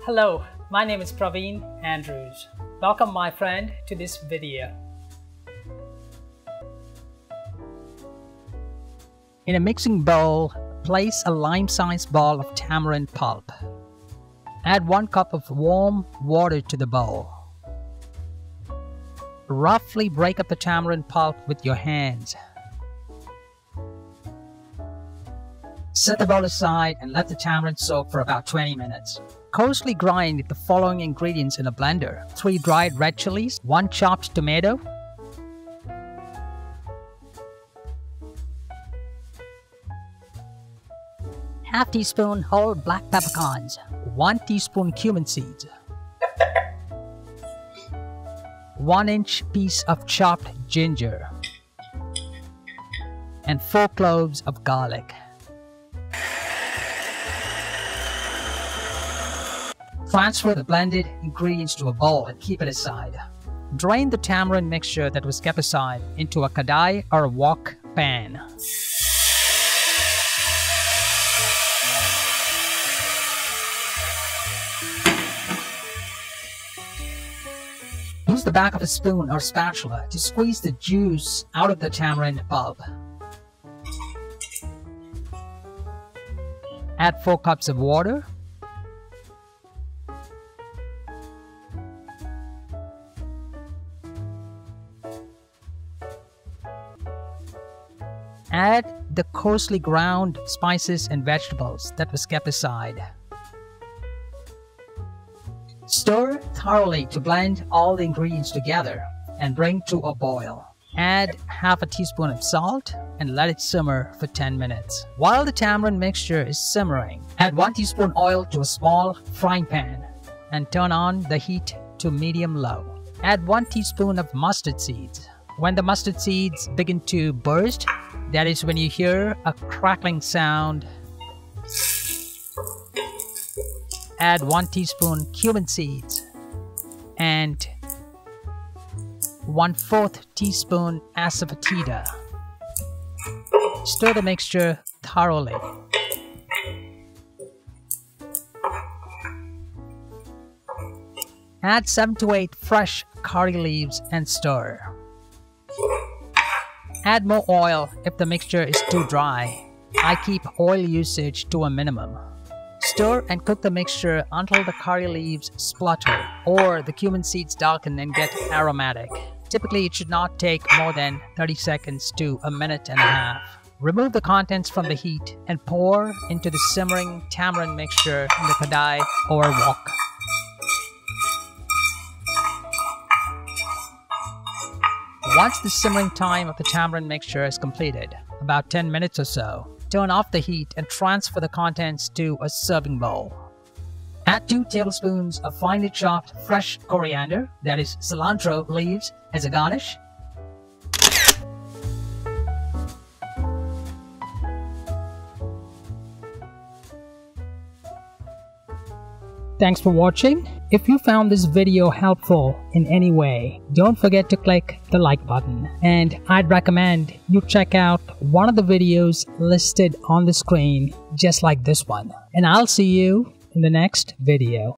Hello, my name is Praveen Andrews. Welcome my friend to this video. In a mixing bowl, place a lime-sized ball of tamarind pulp. Add 1 cup of warm water to the bowl. Roughly break up the tamarind pulp with your hands. Set the bowl aside and let the tamarind soak for about 20 minutes. Coarsely grind the following ingredients in a blender: 3 dried red chilies, 1 chopped tomato, ½ teaspoon whole black peppercorns, 1 teaspoon cumin seeds, 1-inch piece of chopped ginger, and 4 cloves of garlic. Transfer the blended ingredients to a bowl and keep it aside. Drain the tamarind mixture that was kept aside into a kadai or a wok pan. Use the back of a spoon or spatula to squeeze the juice out of the tamarind pulp. Add 4 cups of water. Add the coarsely ground spices and vegetables that was kept aside. Stir thoroughly to blend all the ingredients together and bring to a boil. Add ½ teaspoon of salt and let it simmer for 10 minutes. While the tamarind mixture is simmering, add 1 teaspoon oil to a small frying pan and turn on the heat to medium-low. Add 1 teaspoon of mustard seeds. When the mustard seeds begin to burst, that is when you hear a crackling sound. Add 1 teaspoon cumin seeds and 1/4 teaspoon asafoetida. Stir the mixture thoroughly. Add 7 to 8 fresh curry leaves and stir. Add more oil if the mixture is too dry. I keep oil usage to a minimum. Stir and cook the mixture until the curry leaves splutter or the cumin seeds darken and get aromatic. Typically, it should not take more than 30 seconds to a minute and a half. Remove the contents from the heat and pour into the simmering tamarind mixture in the kadai or wok. Once the simmering time of the tamarind mixture is completed, about 10 minutes or so, turn off the heat and transfer the contents to a serving bowl. Add 2 tablespoons of finely chopped fresh coriander, that is cilantro leaves, as a garnish. Thanks for watching. If you found this video helpful in any way, don't forget to click the like button. And I'd recommend you check out one of the videos listed on the screen, just like this one. And I'll see you in the next video.